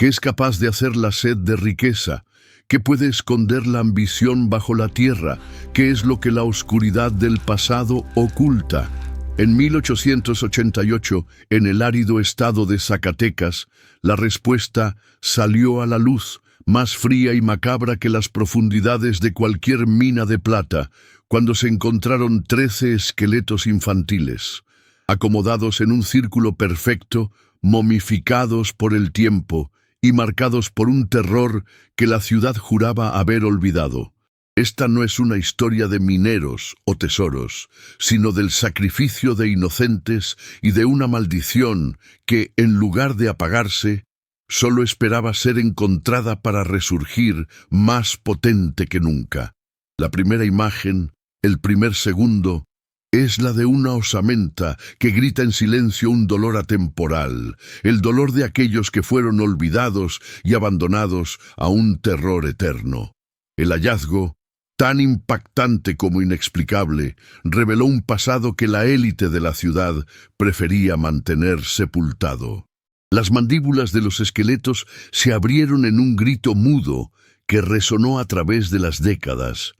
que es capaz de hacer la sed de riqueza, que puede esconder la ambición bajo la tierra, que es lo que la oscuridad del pasado oculta. En 1888, en el árido estado de Zacatecas, la respuesta salió a la luz, más fría y macabra que las profundidades de cualquier mina de plata, cuando se encontraron 13 esqueletos infantiles, acomodados en un círculo perfecto, momificados por el tiempo y marcados por un terror que la ciudad juraba haber olvidado. Esta no es una historia de mineros o tesoros, sino del sacrificio de inocentes y de una maldición que, en lugar de apagarse, solo esperaba ser encontrada para resurgir más potente que nunca. La primera imagen, el primer segundo, es la de una osamenta que grita en silencio un dolor atemporal, el dolor de aquellos que fueron olvidados y abandonados a un terror eterno. El hallazgo, tan impactante como inexplicable, reveló un pasado que la élite de la ciudad prefería mantener sepultado. Las mandíbulas de los esqueletos se abrieron en un grito mudo que resonó a través de las décadas,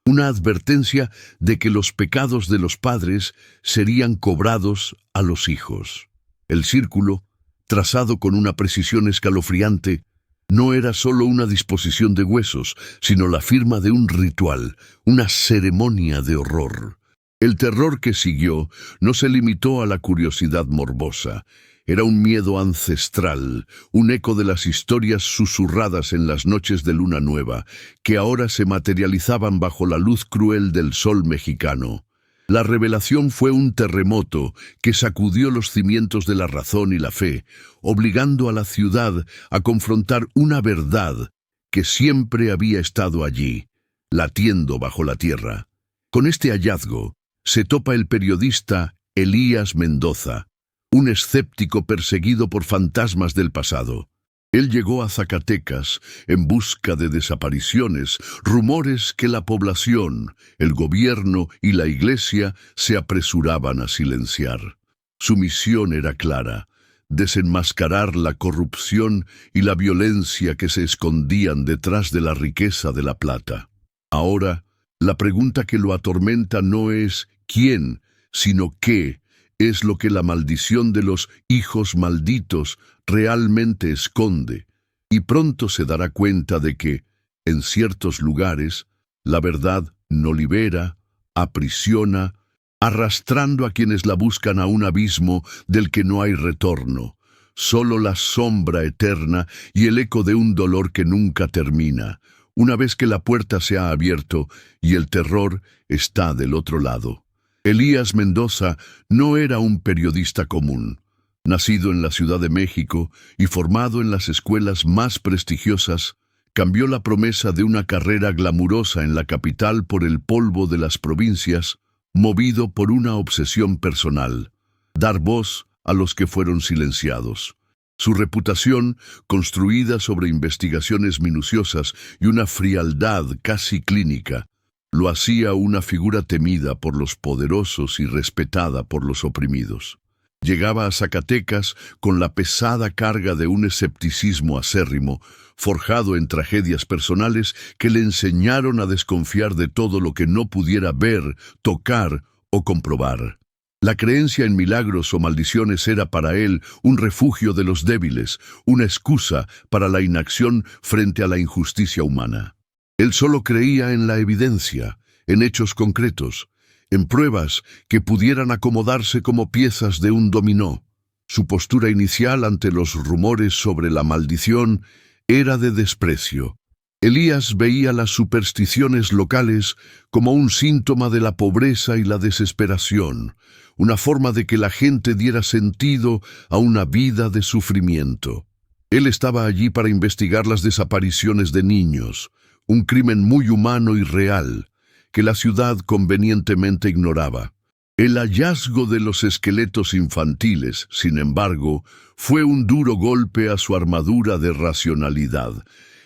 una advertencia de que los pecados de los padres serían cobrados a los hijos. El círculo, trazado con una precisión escalofriante, no era solo una disposición de huesos, sino la firma de un ritual, una ceremonia de horror. El terror que siguió no se limitó a la curiosidad morbosa. Era un miedo ancestral, un eco de las historias susurradas en las noches de luna nueva, que ahora se materializaban bajo la luz cruel del sol mexicano. La revelación fue un terremoto que sacudió los cimientos de la razón y la fe, obligando a la ciudad a confrontar una verdad que siempre había estado allí, latiendo bajo la tierra. Con este hallazgo se topa el periodista Elías Mendoza, un escéptico perseguido por fantasmas del pasado. Él llegó a Zacatecas en busca de desapariciones, rumores que la población, el gobierno y la iglesia se apresuraban a silenciar. Su misión era clara: desenmascarar la corrupción y la violencia que se escondían detrás de la riqueza de la plata. Ahora, la pregunta que lo atormenta no es ¿quién?, sino ¿qué es lo que la maldición de los hijos malditos realmente esconde? Y pronto se dará cuenta de que, en ciertos lugares, la verdad no libera, aprisiona, arrastrando a quienes la buscan a un abismo del que no hay retorno, solo la sombra eterna y el eco de un dolor que nunca termina, una vez que la puerta se ha abierto y el terror está del otro lado. Elías Mendoza no era un periodista común. Nacido en la Ciudad de México y formado en las escuelas más prestigiosas, cambió la promesa de una carrera glamurosa en la capital por el polvo de las provincias, movido por una obsesión personal: dar voz a los que fueron silenciados. Su reputación, construida sobre investigaciones minuciosas y una frialdad casi clínica, lo hacía una figura temida por los poderosos y respetada por los oprimidos. Llegaba a Zacatecas con la pesada carga de un escepticismo acérrimo, forjado en tragedias personales que le enseñaron a desconfiar de todo lo que no pudiera ver, tocar o comprobar. La creencia en milagros o maldiciones era para él un refugio de los débiles, una excusa para la inacción frente a la injusticia humana. Él solo creía en la evidencia, en hechos concretos, en pruebas que pudieran acomodarse como piezas de un dominó. Su postura inicial ante los rumores sobre la maldición era de desprecio. Elías veía las supersticiones locales como un síntoma de la pobreza y la desesperación, una forma de que la gente diera sentido a una vida de sufrimiento. Él estaba allí para investigar las desapariciones de niños, un crimen muy humano y real, que la ciudad convenientemente ignoraba. El hallazgo de los esqueletos infantiles, sin embargo, fue un duro golpe a su armadura de racionalidad.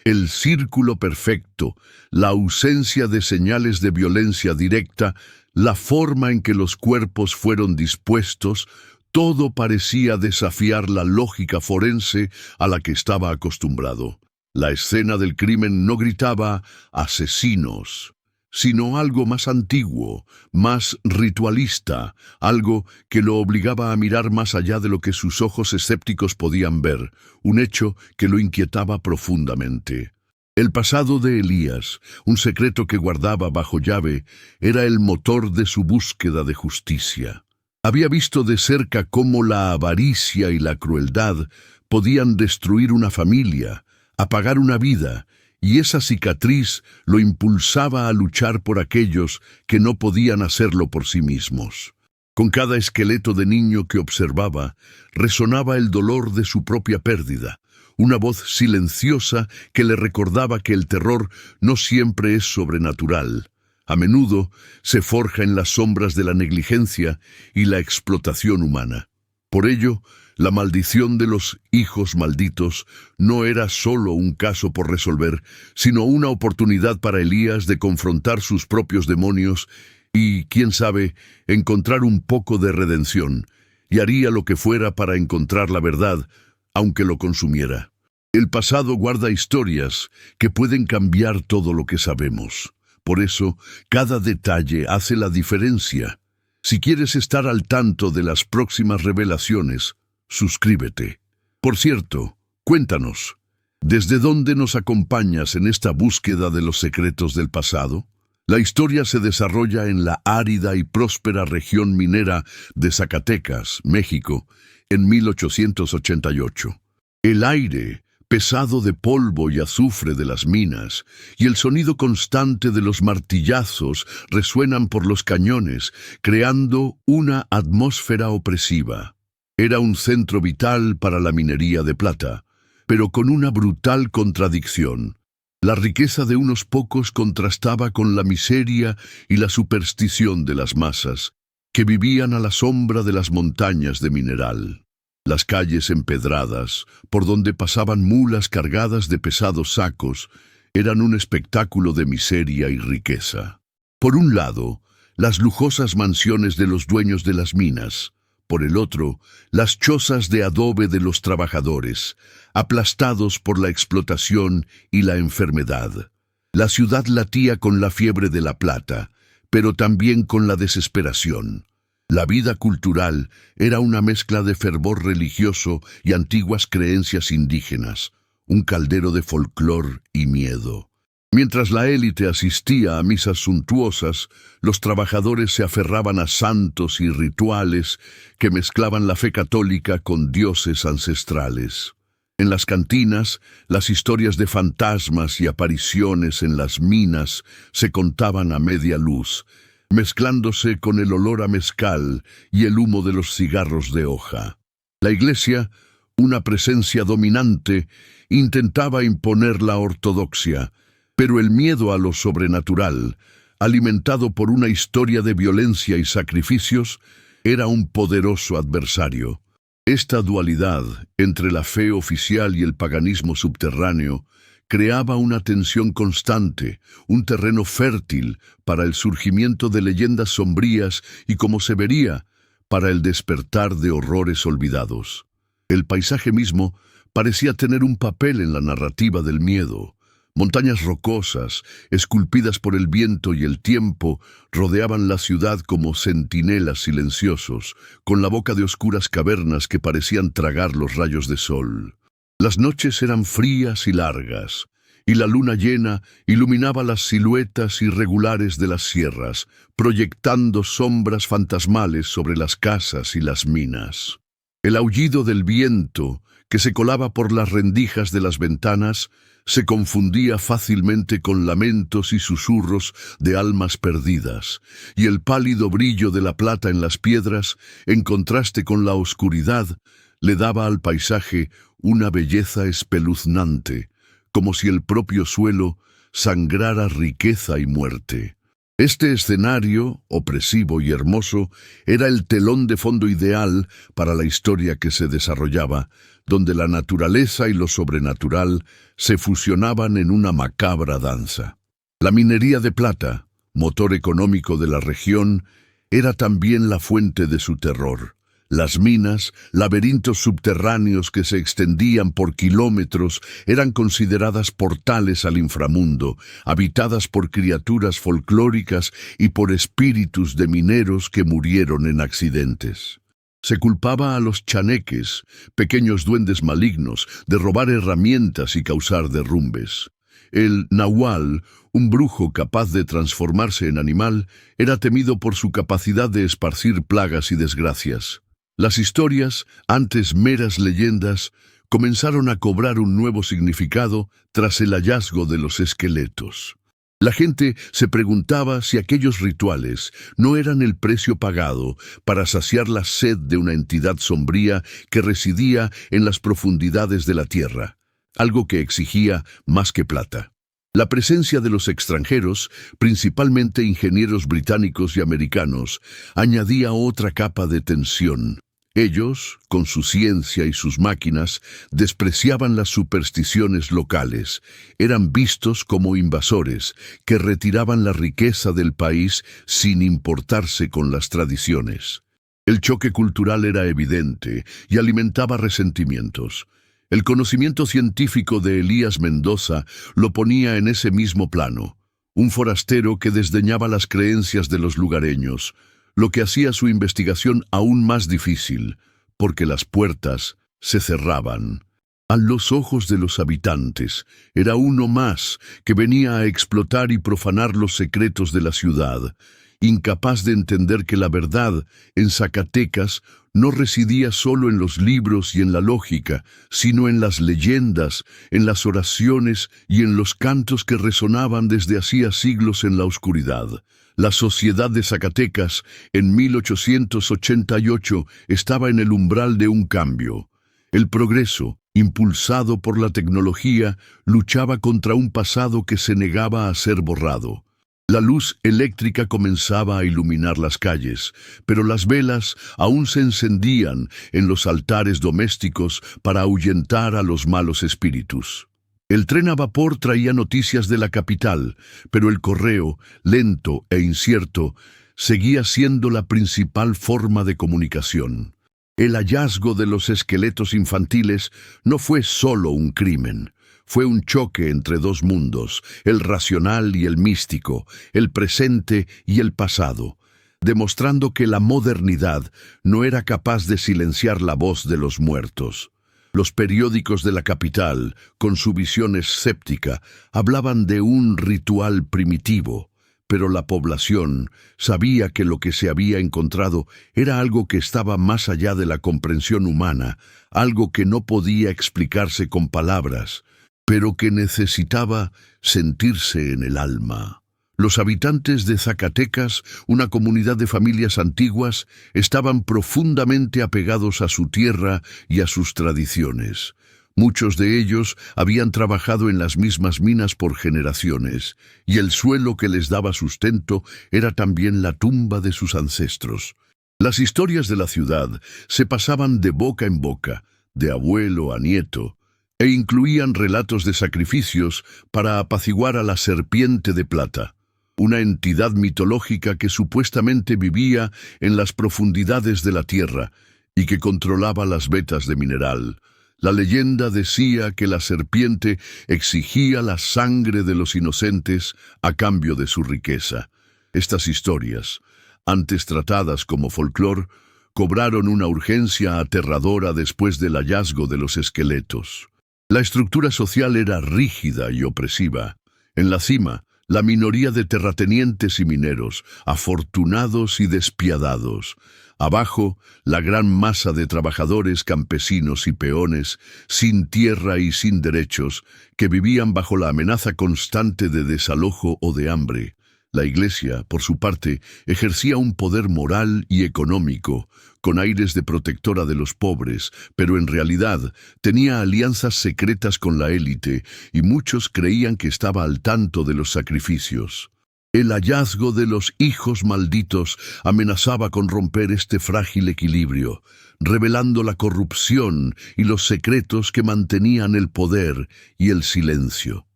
El círculo perfecto, la ausencia de señales de violencia directa, la forma en que los cuerpos fueron dispuestos, Todo parecía desafiar la lógica forense a la que estaba acostumbrado. La escena del crimen no gritaba asesinos, sino algo más antiguo, más ritualista, algo que lo obligaba a mirar más allá de lo que sus ojos escépticos podían ver, un hecho que lo inquietaba profundamente. El pasado de Elías, un secreto que guardaba bajo llave, era el motor de su búsqueda de justicia. Había visto de cerca cómo la avaricia y la crueldad podían destruir una familia, apagar una vida, y esa cicatriz lo impulsaba a luchar por aquellos que no podían hacerlo por sí mismos. Con cada esqueleto de niño que observaba, resonaba el dolor de su propia pérdida, una voz silenciosa que le recordaba que el terror no siempre es sobrenatural. A menudo se forja en las sombras de la negligencia y la explotación humana. Por ello, la maldición de los hijos malditos no era solo un caso por resolver, sino una oportunidad para Elías de confrontar sus propios demonios y, quién sabe, encontrar un poco de redención, y haría lo que fuera para encontrar la verdad, aunque lo consumiera. El pasado guarda historias que pueden cambiar todo lo que sabemos. Por eso, cada detalle hace la diferencia. Si quieres estar al tanto de las próximas revelaciones, suscríbete. Por cierto, cuéntanos, ¿desde dónde nos acompañas en esta búsqueda de los secretos del pasado? La historia se desarrolla en la árida y próspera región minera de Zacatecas, México, en 1888. El aire, pesado de polvo y azufre de las minas, y el sonido constante de los martillazos resuenan por los cañones, creando una atmósfera opresiva. Era un centro vital para la minería de plata, pero con una brutal contradicción. La riqueza de unos pocos contrastaba con la miseria y la superstición de las masas, que vivían a la sombra de las montañas de mineral. Las calles empedradas, por donde pasaban mulas cargadas de pesados sacos, eran un espectáculo de miseria y riqueza. Por un lado, las lujosas mansiones de los dueños de las minas; por el otro, las chozas de adobe de los trabajadores, aplastados por la explotación y la enfermedad. La ciudad latía con la fiebre de la plata, pero también con la desesperación. La vida cultural era una mezcla de fervor religioso y antiguas creencias indígenas, un caldero de folclor y miedo. Mientras la élite asistía a misas suntuosas, los trabajadores se aferraban a santos y rituales que mezclaban la fe católica con dioses ancestrales. En las cantinas, las historias de fantasmas y apariciones en las minas se contaban a media luz, mezclándose con el olor a mezcal y el humo de los cigarros de hoja. La Iglesia, una presencia dominante, intentaba imponer la ortodoxia, pero el miedo a lo sobrenatural, alimentado por una historia de violencia y sacrificios, era un poderoso adversario. Esta dualidad entre la fe oficial y el paganismo subterráneo creaba una tensión constante, un terreno fértil para el surgimiento de leyendas sombrías y, como se vería, para el despertar de horrores olvidados. El paisaje mismo parecía tener un papel en la narrativa del miedo. Montañas rocosas, esculpidas por el viento y el tiempo, rodeaban la ciudad como centinelas silenciosos, con la boca de oscuras cavernas que parecían tragar los rayos de sol. Las noches eran frías y largas, y la luna llena iluminaba las siluetas irregulares de las sierras, proyectando sombras fantasmales sobre las casas y las minas. El aullido del viento, que se colaba por las rendijas de las ventanas, se confundía fácilmente con lamentos y susurros de almas perdidas, y el pálido brillo de la plata en las piedras, en contraste con la oscuridad, le daba al paisaje una belleza espeluznante, como si el propio suelo sangrara riqueza y muerte. Este escenario, opresivo y hermoso, era el telón de fondo ideal para la historia que se desarrollaba, donde la naturaleza y lo sobrenatural se fusionaban en una macabra danza. La minería de plata, motor económico de la región, era también la fuente de su terror. Las minas, laberintos subterráneos que se extendían por kilómetros, eran consideradas portales al inframundo, habitadas por criaturas folclóricas y por espíritus de mineros que murieron en accidentes. Se culpaba a los chaneques, pequeños duendes malignos, de robar herramientas y causar derrumbes. El nahual, un brujo capaz de transformarse en animal, era temido por su capacidad de esparcir plagas y desgracias. Las historias, antes meras leyendas, comenzaron a cobrar un nuevo significado tras el hallazgo de los esqueletos. La gente se preguntaba si aquellos rituales no eran el precio pagado para saciar la sed de una entidad sombría que residía en las profundidades de la tierra, algo que exigía más que plata. La presencia de los extranjeros, principalmente ingenieros británicos y americanos, añadía otra capa de tensión. Ellos, con su ciencia y sus máquinas, despreciaban las supersticiones locales. Eran vistos como invasores que retiraban la riqueza del país sin importarse con las tradiciones. El choque cultural era evidente y alimentaba resentimientos. El conocimiento científico de Elías Mendoza lo ponía en ese mismo plano. Un forastero que desdeñaba las creencias de los lugareños, lo que hacía su investigación aún más difícil, porque las puertas se cerraban. A los ojos de los habitantes, era uno más que venía a explotar y profanar los secretos de la ciudad, incapaz de entender que la verdad en Zacatecas no residía solo en los libros y en la lógica, sino en las leyendas, en las oraciones y en los cantos que resonaban desde hacía siglos en la oscuridad. La sociedad de Zacatecas, en 1888, estaba en el umbral de un cambio. El progreso, impulsado por la tecnología, luchaba contra un pasado que se negaba a ser borrado. La luz eléctrica comenzaba a iluminar las calles, pero las velas aún se encendían en los altares domésticos para ahuyentar a los malos espíritus. El tren a vapor traía noticias de la capital, pero el correo, lento e incierto, seguía siendo la principal forma de comunicación. El hallazgo de los esqueletos infantiles no fue solo un crimen. Fue un choque entre dos mundos, el racional y el místico, el presente y el pasado, demostrando que la modernidad no era capaz de silenciar la voz de los muertos. Los periódicos de la capital, con su visión escéptica, hablaban de un ritual primitivo, pero la población sabía que lo que se había encontrado era algo que estaba más allá de la comprensión humana, algo que no podía explicarse con palabras, pero que necesitaba sentirse en el alma. Los habitantes de Zacatecas, una comunidad de familias antiguas, estaban profundamente apegados a su tierra y a sus tradiciones. Muchos de ellos habían trabajado en las mismas minas por generaciones, y el suelo que les daba sustento era también la tumba de sus ancestros. Las historias de la ciudad se pasaban de boca en boca, de abuelo a nieto, e incluían relatos de sacrificios para apaciguar a la serpiente de plata, una entidad mitológica que supuestamente vivía en las profundidades de la tierra y que controlaba las vetas de mineral. La leyenda decía que la serpiente exigía la sangre de los inocentes a cambio de su riqueza. Estas historias, antes tratadas como folclore, cobraron una urgencia aterradora después del hallazgo de los esqueletos. La estructura social era rígida y opresiva. En la cima, la minoría de terratenientes y mineros, afortunados y despiadados. Abajo, la gran masa de trabajadores, campesinos y peones, sin tierra y sin derechos, que vivían bajo la amenaza constante de desalojo o de hambre. La Iglesia, por su parte, ejercía un poder moral y económico, con aires de protectora de los pobres, pero en realidad tenía alianzas secretas con la élite y muchos creían que estaba al tanto de los sacrificios. El hallazgo de los hijos malditos amenazaba con romper este frágil equilibrio, revelando la corrupción y los secretos que mantenían el poder y el silencio.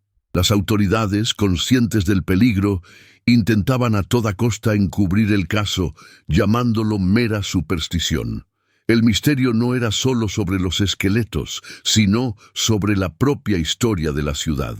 Las autoridades, conscientes del peligro, intentaban a toda costa encubrir el caso, llamándolo mera superstición. El misterio no era solo sobre los esqueletos, sino sobre la propia historia de la ciudad.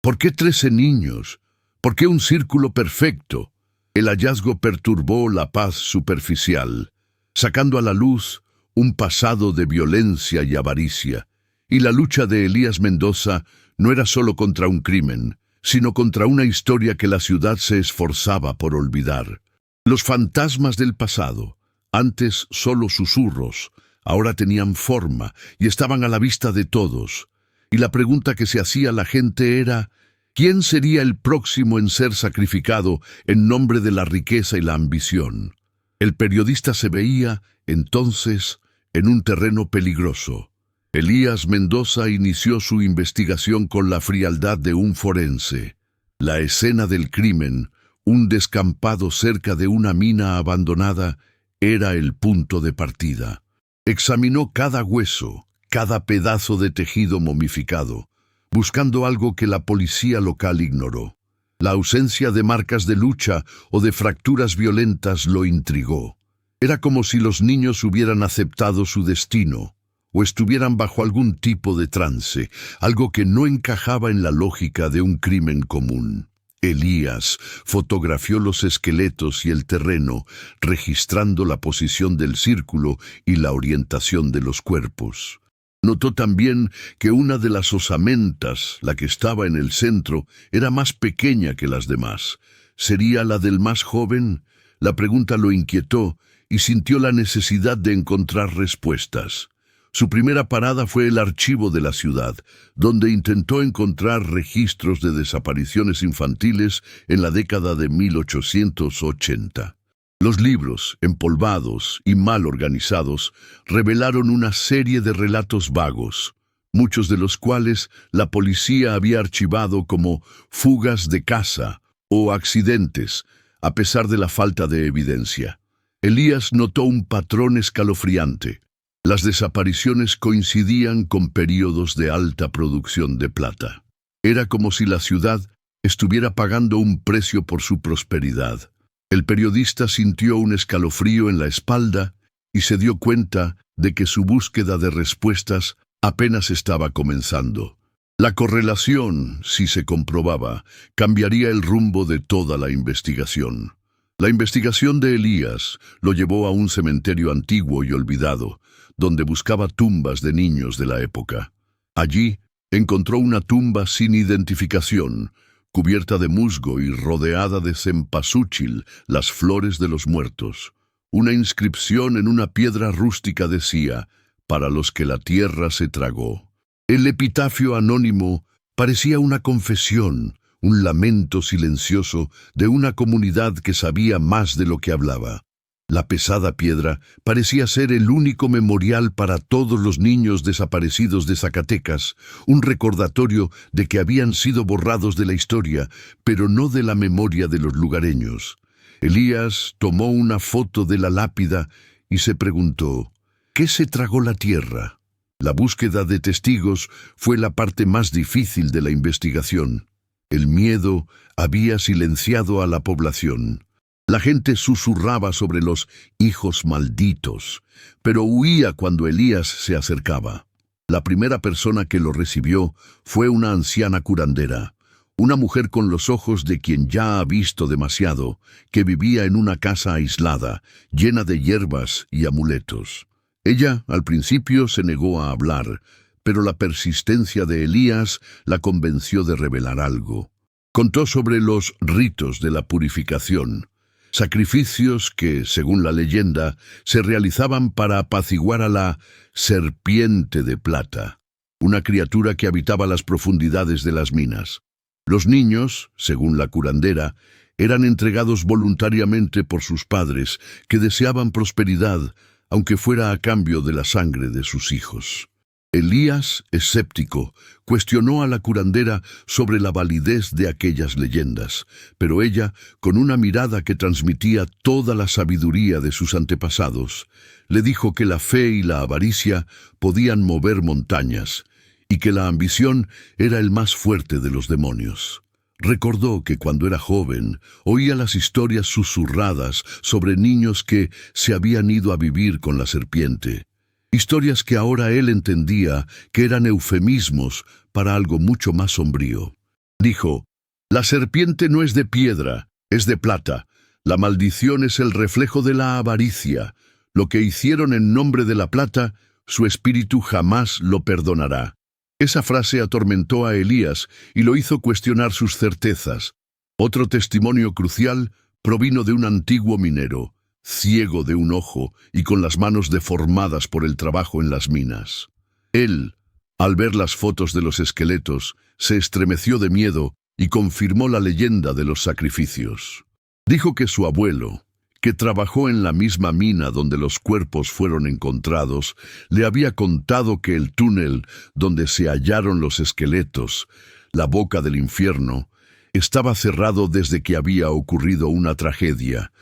¿Por qué 13 niños? ¿Por qué un círculo perfecto? El hallazgo perturbó la paz superficial, sacando a la luz un pasado de violencia y avaricia. Y la lucha de Elías Mendoza no era solo contra un crimen, sino contra una historia que la ciudad se esforzaba por olvidar. Los fantasmas del pasado, antes solo susurros, ahora tenían forma y estaban a la vista de todos. Y la pregunta que se hacía la gente era: ¿quién sería el próximo en ser sacrificado en nombre de la riqueza y la ambición? El periodista se veía, entonces, en un terreno peligroso. Elías Mendoza inició su investigación con la frialdad de un forense. La escena del crimen, un descampado cerca de una mina abandonada, era el punto de partida. Examinó cada hueso, cada pedazo de tejido momificado, buscando algo que la policía local ignoró. La ausencia de marcas de lucha o de fracturas violentas lo intrigó. Era como si los niños hubieran aceptado su destino, o estuvieran bajo algún tipo de trance, algo que no encajaba en la lógica de un crimen común. Elías fotografió los esqueletos y el terreno, registrando la posición del círculo y la orientación de los cuerpos. Notó también que una de las osamentas, la que estaba en el centro, era más pequeña que las demás. ¿Sería la del más joven? La pregunta lo inquietó y sintió la necesidad de encontrar respuestas. Su primera parada fue el archivo de la ciudad, donde intentó encontrar registros de desapariciones infantiles en la década de 1880. Los libros, empolvados y mal organizados, revelaron una serie de relatos vagos, muchos de los cuales la policía había archivado como fugas de casa o accidentes, a pesar de la falta de evidencia. Elías notó un patrón escalofriante. Las desapariciones coincidían con periodos de alta producción de plata. Era como si la ciudad estuviera pagando un precio por su prosperidad. El periodista sintió un escalofrío en la espalda y se dio cuenta de que su búsqueda de respuestas apenas estaba comenzando. La correlación, si se comprobaba, cambiaría el rumbo de toda la investigación. La investigación de Elías lo llevó a un cementerio antiguo y olvidado, donde buscaba tumbas de niños de la época. Allí encontró una tumba sin identificación, cubierta de musgo y rodeada de cempasúchil, las flores de los muertos. Una inscripción en una piedra rústica decía: «Para los que la tierra se tragó». El epitafio anónimo parecía una confesión, un lamento silencioso de una comunidad que sabía más de lo que hablaba. La pesada piedra parecía ser el único memorial para todos los niños desaparecidos de Zacatecas, un recordatorio de que habían sido borrados de la historia, pero no de la memoria de los lugareños. Elías tomó una foto de la lápida y se preguntó: ¿qué se tragó la tierra? La búsqueda de testigos fue la parte más difícil de la investigación. El miedo había silenciado a la población. La gente susurraba sobre los hijos malditos, pero huía cuando Elías se acercaba. La primera persona que lo recibió fue una anciana curandera, una mujer con los ojos de quien ya ha visto demasiado, que vivía en una casa aislada, llena de hierbas y amuletos. Ella, al principio, se negó a hablar, pero la persistencia de Elías la convenció de revelar algo. Contó sobre los ritos de la purificación, sacrificios que, según la leyenda, se realizaban para apaciguar a la serpiente de plata, una criatura que habitaba las profundidades de las minas. Los niños, según la curandera, eran entregados voluntariamente por sus padres, que deseaban prosperidad, aunque fuera a cambio de la sangre de sus hijos. Elías, escéptico, cuestionó a la curandera sobre la validez de aquellas leyendas, pero ella, con una mirada que transmitía toda la sabiduría de sus antepasados, le dijo que la fe y la avaricia podían mover montañas, y que la ambición era el más fuerte de los demonios. Recordó que cuando era joven oía las historias susurradas sobre niños que se habían ido a vivir con la serpiente. Historias que ahora él entendía que eran eufemismos para algo mucho más sombrío. Dijo: «La serpiente no es de piedra, es de plata. La maldición es el reflejo de la avaricia. Lo que hicieron en nombre de la plata, su espíritu jamás lo perdonará». Esa frase atormentó a Elías y lo hizo cuestionar sus certezas. Otro testimonio crucial provino de un antiguo minero, ciego de un ojo y con las manos deformadas por el trabajo en las minas. Él, al ver las fotos de los esqueletos, se estremeció de miedo y confirmó la leyenda de los sacrificios. Dijo que su abuelo, que trabajó en la misma mina donde los cuerpos fueron encontrados, le había contado que el túnel donde se hallaron los esqueletos, la boca del infierno, estaba cerrado desde que había ocurrido una tragedia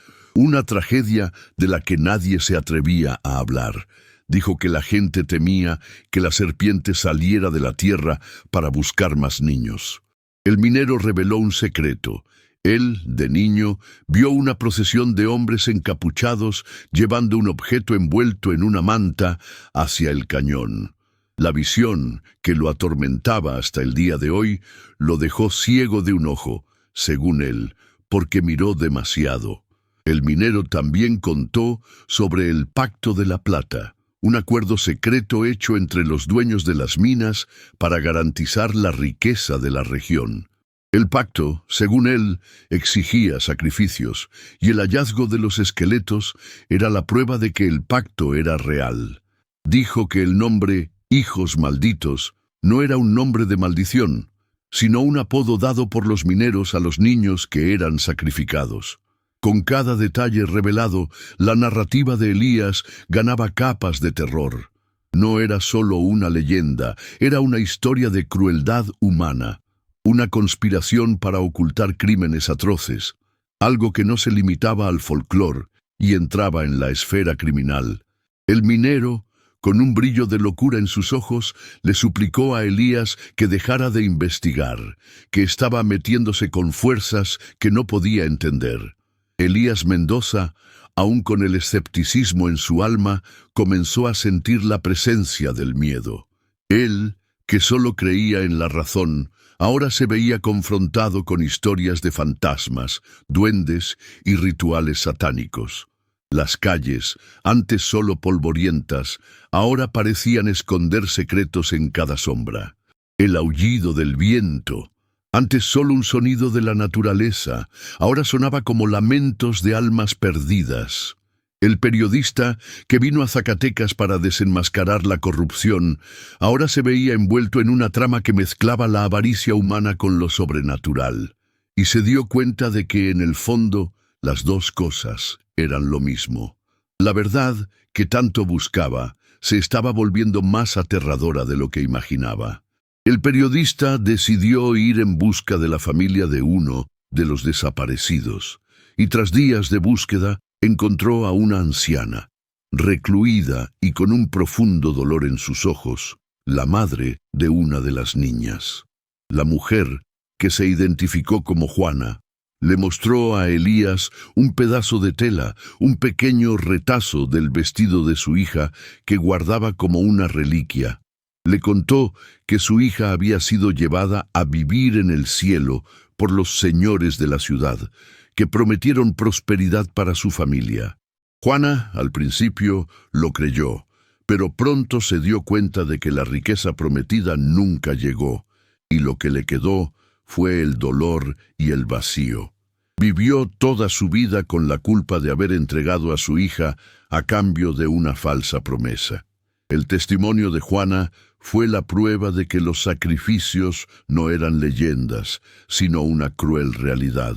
de la que nadie se atrevía a hablar. Dijo que la gente temía que la serpiente saliera de la tierra para buscar más niños. El minero reveló un secreto. Él, de niño, vio una procesión de hombres encapuchados llevando un objeto envuelto en una manta hacia el cañón. La visión, que lo atormentaba hasta el día de hoy, lo dejó ciego de un ojo, según él, porque miró demasiado. El minero también contó sobre el Pacto de la Plata, un acuerdo secreto hecho entre los dueños de las minas para garantizar la riqueza de la región. El pacto, según él, exigía sacrificios, y el hallazgo de los esqueletos era la prueba de que el pacto era real. Dijo que el nombre «hijos malditos» no era un nombre de maldición, sino un apodo dado por los mineros a los niños que eran sacrificados. Con cada detalle revelado, la narrativa de Elías ganaba capas de terror. No era solo una leyenda, era una historia de crueldad humana. Una conspiración para ocultar crímenes atroces, algo que no se limitaba al folclore y entraba en la esfera criminal. El minero, con un brillo de locura en sus ojos, le suplicó a Elías que dejara de investigar, que estaba metiéndose con fuerzas que no podía entender. Elías Mendoza, aun con el escepticismo en su alma, comenzó a sentir la presencia del miedo. Él, que solo creía en la razón, ahora se veía confrontado con historias de fantasmas, duendes y rituales satánicos. Las calles, antes solo polvorientas, ahora parecían esconder secretos en cada sombra. El aullido del viento, antes solo un sonido de la naturaleza, ahora sonaba como lamentos de almas perdidas. El periodista, que vino a Zacatecas para desenmascarar la corrupción, ahora se veía envuelto en una trama que mezclaba la avaricia humana con lo sobrenatural, y se dio cuenta de que, en el fondo, las dos cosas eran lo mismo. La verdad, que tanto buscaba, se estaba volviendo más aterradora de lo que imaginaba. El periodista decidió ir en busca de la familia de uno de los desaparecidos, y tras días de búsqueda, encontró a una anciana, recluida y con un profundo dolor en sus ojos, la madre de una de las niñas. La mujer, que se identificó como Juana, le mostró a Elías un pedazo de tela, un pequeño retazo del vestido de su hija que guardaba como una reliquia. Le contó que su hija había sido llevada a vivir en el cielo por los señores de la ciudad, que prometieron prosperidad para su familia. Juana, al principio, lo creyó, pero pronto se dio cuenta de que la riqueza prometida nunca llegó, y lo que le quedó fue el dolor y el vacío. Vivió toda su vida con la culpa de haber entregado a su hija a cambio de una falsa promesa. El testimonio de Juana fue la prueba de que los sacrificios no eran leyendas, sino una cruel realidad.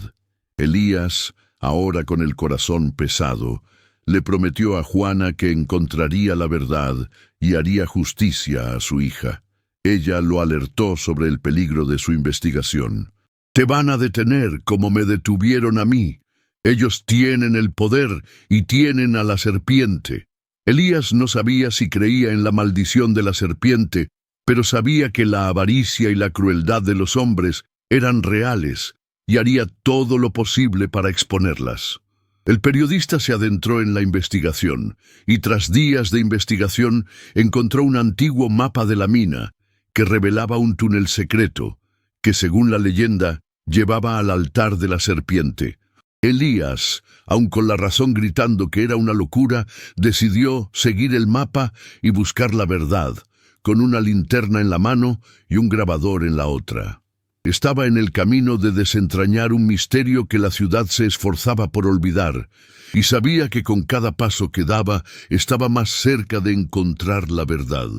Elías, ahora con el corazón pesado, le prometió a Juana que encontraría la verdad y haría justicia a su hija. Ella lo alertó sobre el peligro de su investigación. «Te van a detener como me detuvieron a mí. Ellos tienen el poder y tienen a la serpiente». Elías no sabía si creía en la maldición de la serpiente, pero sabía que la avaricia y la crueldad de los hombres eran reales y haría todo lo posible para exponerlas. El periodista se adentró en la investigación y tras días de investigación encontró un antiguo mapa de la mina que revelaba un túnel secreto que, según la leyenda, llevaba al altar de la serpiente. Elías, aun con la razón gritando que era una locura, decidió seguir el mapa y buscar la verdad, con una linterna en la mano y un grabador en la otra. Estaba en el camino de desentrañar un misterio que la ciudad se esforzaba por olvidar, y sabía que con cada paso que daba estaba más cerca de encontrar la verdad.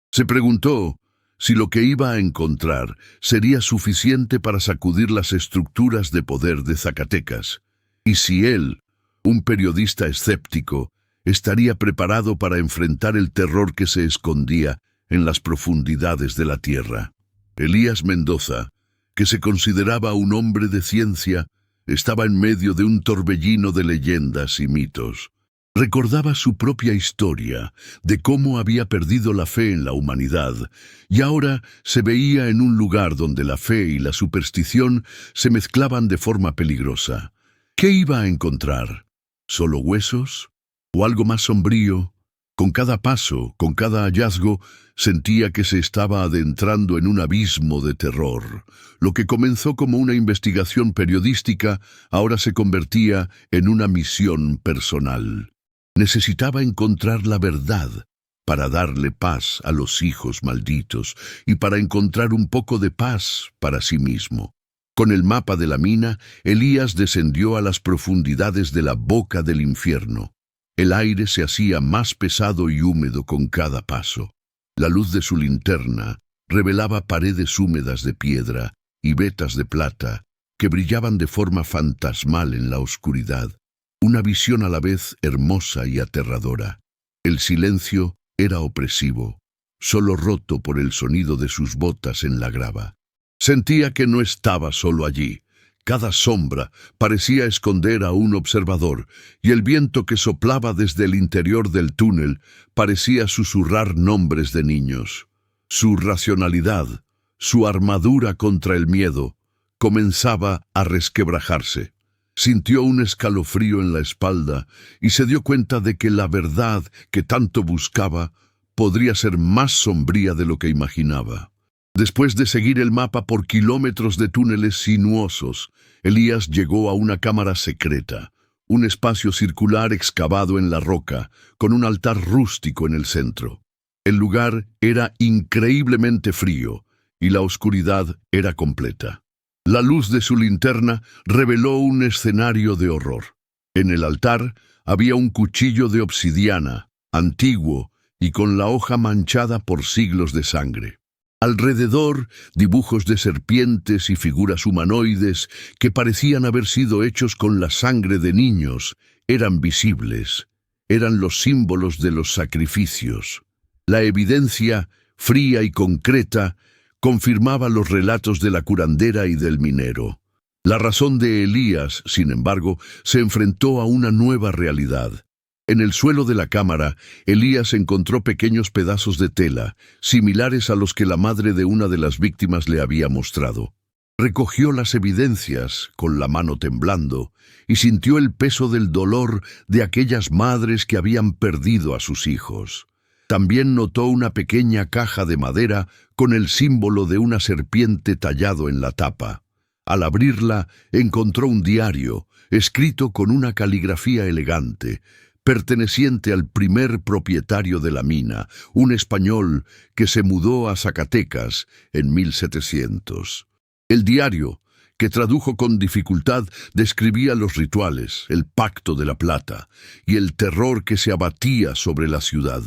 Se preguntó si lo que iba a encontrar sería suficiente para sacudir las estructuras de poder de Zacatecas, y si él, un periodista escéptico, estaría preparado para enfrentar el terror que se escondía en las profundidades de la tierra. Elías Mendoza, que se consideraba un hombre de ciencia, estaba en medio de un torbellino de leyendas y mitos. Recordaba su propia historia, de cómo había perdido la fe en la humanidad, y ahora se veía en un lugar donde la fe y la superstición se mezclaban de forma peligrosa. ¿Qué iba a encontrar? ¿Solo huesos? ¿O algo más sombrío? Con cada paso, con cada hallazgo, sentía que se estaba adentrando en un abismo de terror. Lo que comenzó como una investigación periodística ahora se convertía en una misión personal. Necesitaba encontrar la verdad para darle paz a los hijos malditos y para encontrar un poco de paz para sí mismo. Con el mapa de la mina, Elías descendió a las profundidades de la boca del infierno. El aire se hacía más pesado y húmedo con cada paso. La luz de su linterna revelaba paredes húmedas de piedra y vetas de plata que brillaban de forma fantasmal en la oscuridad. Una visión a la vez hermosa y aterradora. El silencio era opresivo, solo roto por el sonido de sus botas en la grava. Sentía que no estaba solo allí. Cada sombra parecía esconder a un observador, y el viento que soplaba desde el interior del túnel parecía susurrar nombres de niños. Su racionalidad, su armadura contra el miedo, comenzaba a resquebrajarse. Sintió un escalofrío en la espalda y se dio cuenta de que la verdad que tanto buscaba podría ser más sombría de lo que imaginaba. Después de seguir el mapa por kilómetros de túneles sinuosos, Elías llegó a una cámara secreta, un espacio circular excavado en la roca, con un altar rústico en el centro. El lugar era increíblemente frío y la oscuridad era completa. La luz de su linterna reveló un escenario de horror. En el altar había un cuchillo de obsidiana, antiguo y con la hoja manchada por siglos de sangre. Alrededor, dibujos de serpientes y figuras humanoides que parecían haber sido hechos con la sangre de niños eran visibles. Eran los símbolos de los sacrificios. La evidencia, fría y concreta, confirmaba los relatos de la curandera y del minero. La razón de Elías, sin embargo, se enfrentó a una nueva realidad. En el suelo de la cámara, Elías encontró pequeños pedazos de tela, similares a los que la madre de una de las víctimas le había mostrado. Recogió las evidencias, con la mano temblando, y sintió el peso del dolor de aquellas madres que habían perdido a sus hijos. También notó una pequeña caja de madera con el símbolo de una serpiente tallado en la tapa. Al abrirla, encontró un diario, escrito con una caligrafía elegante, perteneciente al primer propietario de la mina, un español que se mudó a Zacatecas en 1700. El diario, que tradujo con dificultad, describía los rituales, el pacto de la plata y el terror que se abatía sobre la ciudad.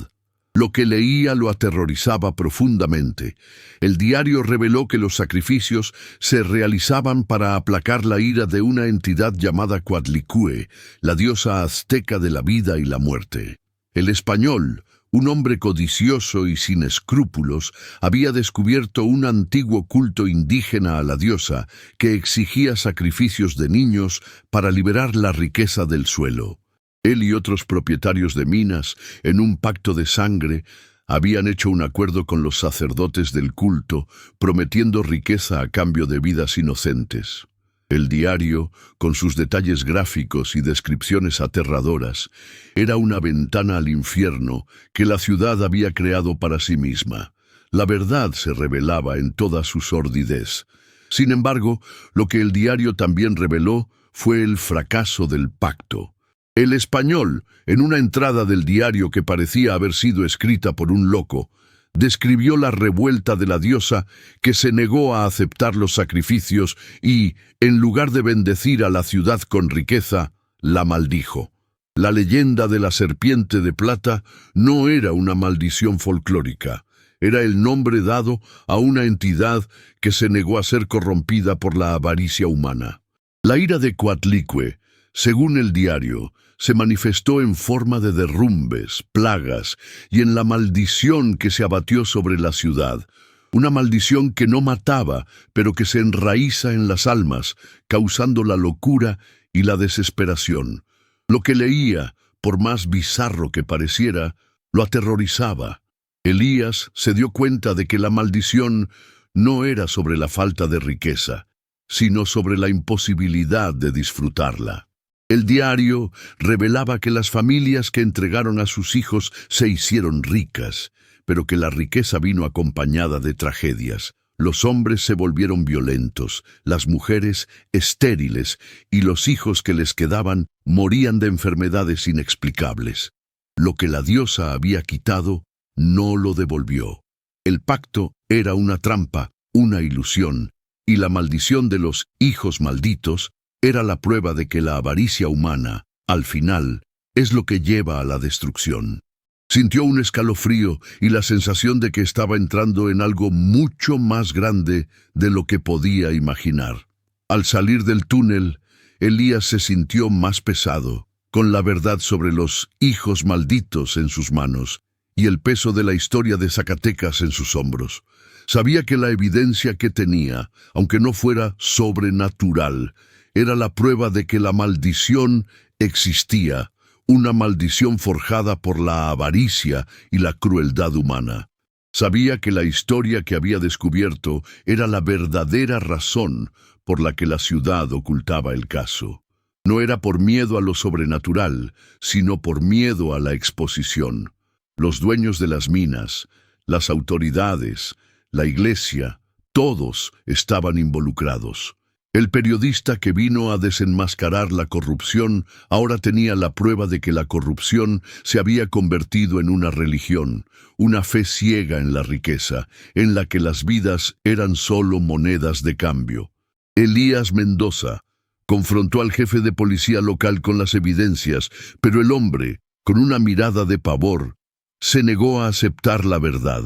Lo que leía lo aterrorizaba profundamente. El diario reveló que los sacrificios se realizaban para aplacar la ira de una entidad llamada Coatlicue, la diosa azteca de la vida y la muerte. El español, un hombre codicioso y sin escrúpulos, había descubierto un antiguo culto indígena a la diosa que exigía sacrificios de niños para liberar la riqueza del suelo. Él y otros propietarios de minas, en un pacto de sangre, Habían hecho un acuerdo con los sacerdotes del culto, prometiendo riqueza a cambio de vidas inocentes. El diario, con sus detalles gráficos y descripciones aterradoras, era una ventana al infierno que la ciudad había creado para sí misma. La verdad se revelaba en toda su sordidez. Sin embargo, lo que el diario también reveló fue el fracaso del pacto. El español, en una entrada del diario que parecía haber sido escrita por un loco, describió la revuelta de la diosa que se negó a aceptar los sacrificios y, en lugar de bendecir a la ciudad con riqueza, la maldijo. La leyenda de la serpiente de plata no era una maldición folclórica, era el nombre dado a una entidad que se negó a ser corrompida por la avaricia humana. La ira de Coatlicue, según el diario, se manifestó en forma de derrumbes, plagas y en la maldición que se abatió sobre la ciudad. Una maldición que no mataba, pero que se enraiza en las almas, causando la locura y la desesperación. Lo que leía, por más bizarro que pareciera, lo aterrorizaba. Elías se dio cuenta de que la maldición no era sobre la falta de riqueza, sino sobre la imposibilidad de disfrutarla. El diario revelaba que las familias que entregaron a sus hijos se hicieron ricas, pero que la riqueza vino acompañada de tragedias. Los hombres se volvieron violentos, las mujeres estériles, y los hijos que les quedaban morían de enfermedades inexplicables. Lo que la diosa había quitado, no lo devolvió. El pacto era una trampa, una ilusión, y la maldición de los hijos malditos era la prueba de que la avaricia humana, al final, es lo que lleva a la destrucción. Sintió un escalofrío y la sensación de que estaba entrando en algo mucho más grande de lo que podía imaginar. Al salir del túnel, Elías se sintió más pesado, con la verdad sobre los hijos malditos en sus manos y el peso de la historia de Zacatecas en sus hombros. Sabía que la evidencia que tenía, aunque no fuera sobrenatural, era la prueba de que la maldición existía, una maldición forjada por la avaricia y la crueldad humana. Sabía que la historia que había descubierto era la verdadera razón por la que la ciudad ocultaba el caso. No era por miedo a lo sobrenatural, sino por miedo a la exposición. Los dueños de las minas, las autoridades, la iglesia, todos estaban involucrados. El periodista que vino a desenmascarar la corrupción ahora tenía la prueba de que la corrupción se había convertido en una religión, una fe ciega en la riqueza, en la que las vidas eran solo monedas de cambio. Elías Mendoza confrontó al jefe de policía local con las evidencias, pero el hombre, con una mirada de pavor, se negó a aceptar la verdad.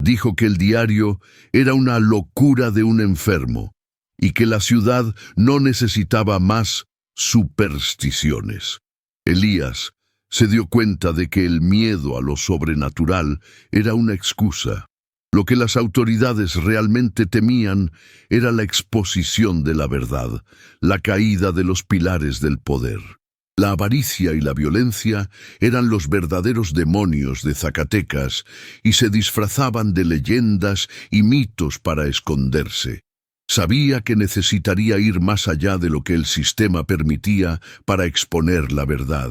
Dijo que el diario era una locura de un enfermo, y que la ciudad no necesitaba más supersticiones. Elías se dio cuenta de que el miedo a lo sobrenatural era una excusa. Lo que las autoridades realmente temían era la exposición de la verdad, la caída de los pilares del poder. La avaricia y la violencia eran los verdaderos demonios de Zacatecas y se disfrazaban de leyendas y mitos para esconderse. Sabía que necesitaría ir más allá de lo que el sistema permitía para exponer la verdad.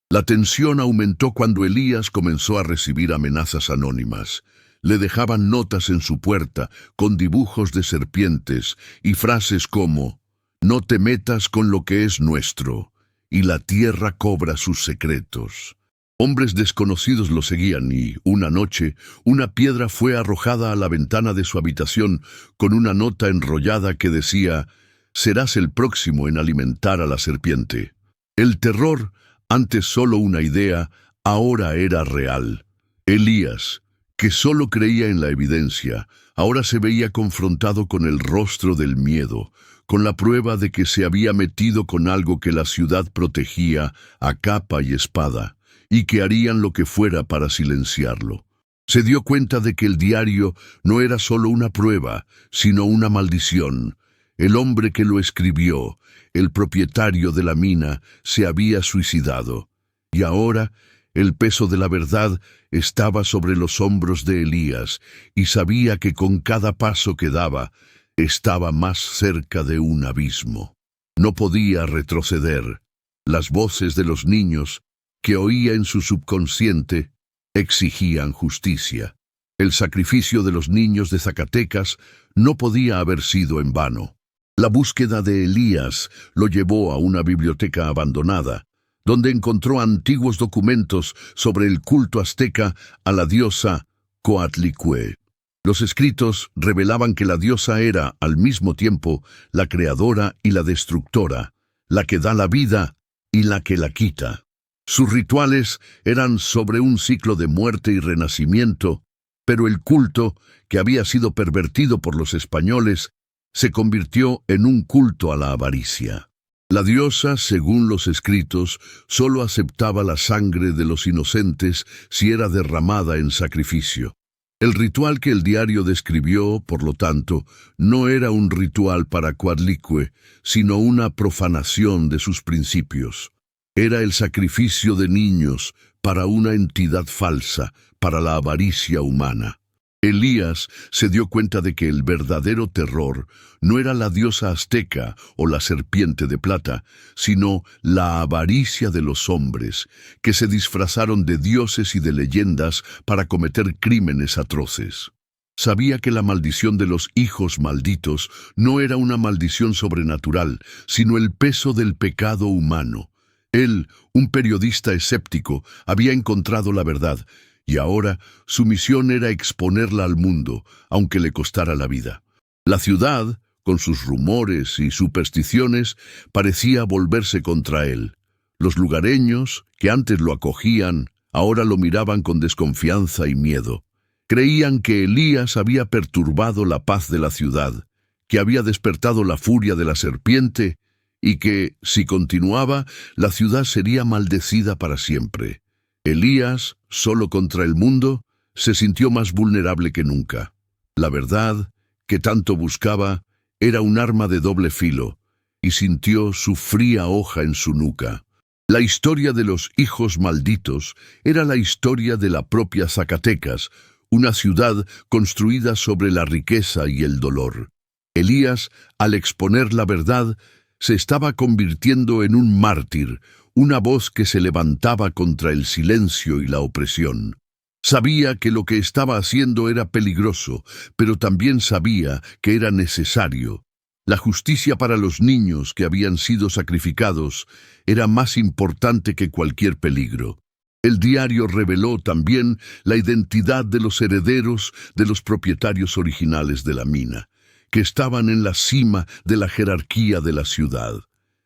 La tensión aumentó cuando Elías comenzó a recibir amenazas anónimas. Le dejaban notas en su puerta con dibujos de serpientes y frases como «No te metas con lo que es nuestro» y «La tierra cobra sus secretos». Hombres desconocidos lo seguían y, una noche, una piedra fue arrojada a la ventana de su habitación con una nota enrollada que decía «Serás el próximo en alimentar a la serpiente». El terror, antes solo una idea, ahora era real. Elías, que solo creía en la evidencia, ahora se veía confrontado con el rostro del miedo, con la prueba de que se había metido con algo que la ciudad protegía a capa y espada, y que harían lo que fuera para silenciarlo. Se dio cuenta de que el diario no era solo una prueba, sino una maldición. El hombre que lo escribió, el propietario de la mina, se había suicidado, y ahora El peso de la verdad estaba sobre los hombros de Elías, y sabía que con cada paso que daba, estaba más cerca de un abismo. No podía retroceder. Las voces de los niños, que oía en su subconsciente, exigían justicia. El sacrificio de los niños de Zacatecas no podía haber sido en vano. La búsqueda de Elías lo llevó a una biblioteca abandonada, donde encontró antiguos documentos sobre el culto azteca a la diosa Coatlicue. Los escritos revelaban que la diosa era, al mismo tiempo, la creadora y la destructora, la que da la vida y la que la quita. Sus rituales eran sobre un ciclo de muerte y renacimiento, pero el culto, que había sido pervertido por los españoles, se convirtió en un culto a la avaricia. La diosa, según los escritos, solo aceptaba la sangre de los inocentes si era derramada en sacrificio. El ritual que el diario describió, por lo tanto, no era un ritual para Coatlicue, sino una profanación de sus principios. Era el sacrificio de niños para una entidad falsa, para la avaricia humana. Elías se dio cuenta de que el verdadero terror no era la diosa azteca o la serpiente de plata, sino la avaricia de los hombres, que se disfrazaron de dioses y de leyendas para cometer crímenes atroces. Sabía que la maldición de los hijos malditos no era una maldición sobrenatural, sino el peso del pecado humano. Él, un periodista escéptico, había encontrado la verdad, y ahora su misión era exponerla al mundo, aunque le costara la vida. La ciudad, con sus rumores y supersticiones, parecía volverse contra él. Los lugareños, que antes lo acogían, ahora lo miraban con desconfianza y miedo. Creían que Elías había perturbado la paz de la ciudad, que había despertado la furia de la serpiente, y que, si continuaba, la ciudad sería maldecida para siempre. Elías, solo contra el mundo, se sintió más vulnerable que nunca. La verdad, que tanto buscaba, era un arma de doble filo, y sintió su fría hoja en su nuca. La historia de los hijos malditos era la historia de la propia Zacatecas, una ciudad construida sobre la riqueza y el dolor. Elías, al exponer la verdad, se estaba convirtiendo en un mártir, una voz que se levantaba contra el silencio y la opresión. Sabía que lo que estaba haciendo era peligroso, pero también sabía que era necesario. La justicia para los niños que habían sido sacrificados era más importante que cualquier peligro. El diario reveló también la identidad de los herederos de los propietarios originales de la mina, que estaban en la cima de la jerarquía de la ciudad.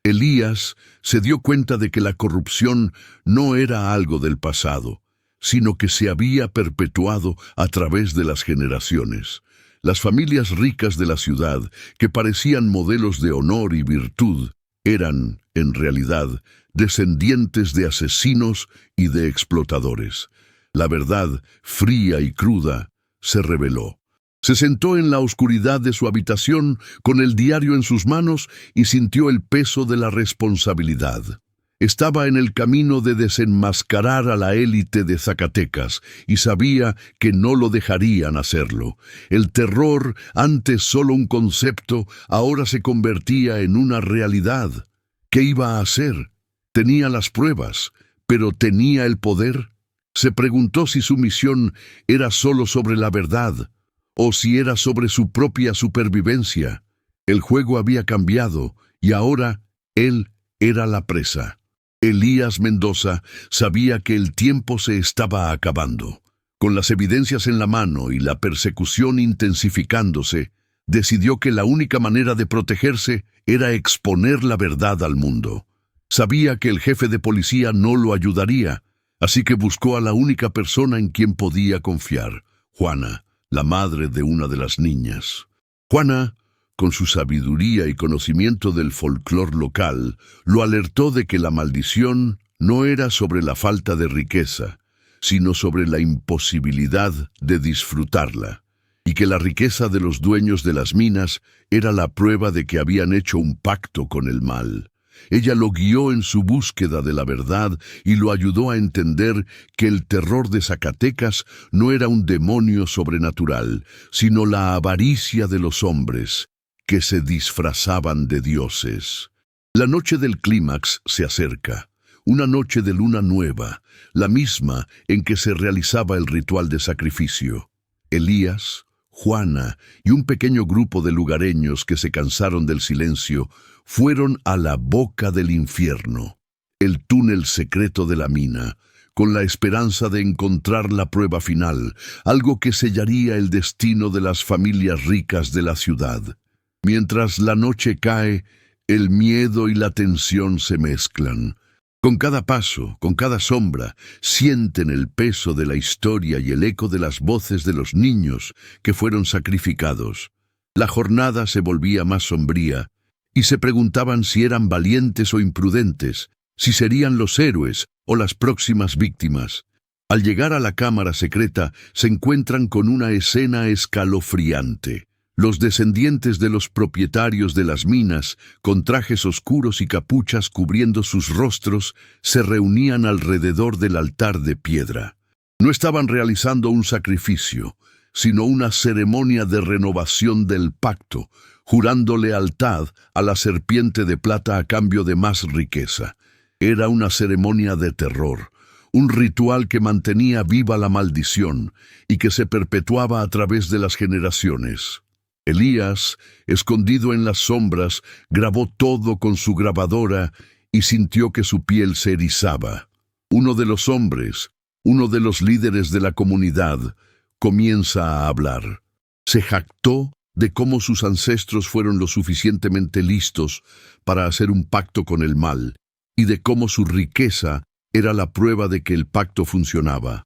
Elías se dio cuenta de que la corrupción no era algo del pasado, sino que se había perpetuado a través de las generaciones. Las familias ricas de la ciudad, que parecían modelos de honor y virtud, eran, en realidad, descendientes de asesinos y de explotadores. La verdad, fría y cruda, se reveló. Se sentó en la oscuridad de su habitación con el diario en sus manos y sintió el peso de la responsabilidad. Estaba en el camino de desenmascarar a la élite de Zacatecas y sabía que no lo dejarían hacerlo. El terror, antes solo un concepto, ahora se convertía en una realidad. ¿Qué iba a hacer? Tenía las pruebas, pero ¿tenía el poder? Se preguntó si su misión era solo sobre la verdad, o si era sobre su propia supervivencia. El juego había cambiado, y ahora él era la presa. Elías Mendoza sabía que el tiempo se estaba acabando. Con las evidencias en la mano y la persecución intensificándose, decidió que la única manera de protegerse era exponer la verdad al mundo. Sabía que el jefe de policía no lo ayudaría, así que buscó a la única persona en quien podía confiar, Juana, la madre de una de las niñas. Juana, con su sabiduría y conocimiento del folclore local, lo alertó de que la maldición no era sobre la falta de riqueza, sino sobre la imposibilidad de disfrutarla, y que la riqueza de los dueños de las minas era la prueba de que habían hecho un pacto con el mal. Ella lo guió en su búsqueda de la verdad y lo ayudó a entender que el terror de Zacatecas no era un demonio sobrenatural, sino la avaricia de los hombres, que se disfrazaban de dioses. La noche del clímax se acerca, una noche de luna nueva, la misma en que se realizaba el ritual de sacrificio. Elías, Juana y un pequeño grupo de lugareños que se cansaron del silencio fueron a la boca del infierno, el túnel secreto de la mina, con la esperanza de encontrar la prueba final, algo que sellaría el destino de las familias ricas de la ciudad. Mientras la noche cae, el miedo y la tensión se mezclan. Con cada paso, con cada sombra, sienten el peso de la historia y el eco de las voces de los niños que fueron sacrificados. La jornada se volvía más sombría, y se preguntaban si eran valientes o imprudentes, si serían los héroes o las próximas víctimas. Al llegar a la cámara secreta, se encuentran con una escena escalofriante. Los descendientes de los propietarios de las minas, con trajes oscuros y capuchas cubriendo sus rostros, se reunían alrededor del altar de piedra. No estaban realizando un sacrificio, sino una ceremonia de renovación del pacto, jurando lealtad a la serpiente de plata a cambio de más riqueza. Era una ceremonia de terror, un ritual que mantenía viva la maldición y que se perpetuaba a través de las generaciones. Elías, escondido en las sombras, grabó todo con su grabadora y sintió que su piel se erizaba. Uno de los hombres, uno de los líderes de la comunidad, comienza a hablar. Se jactó de cómo sus ancestros fueron lo suficientemente listos para hacer un pacto con el mal y de cómo su riqueza era la prueba de que el pacto funcionaba.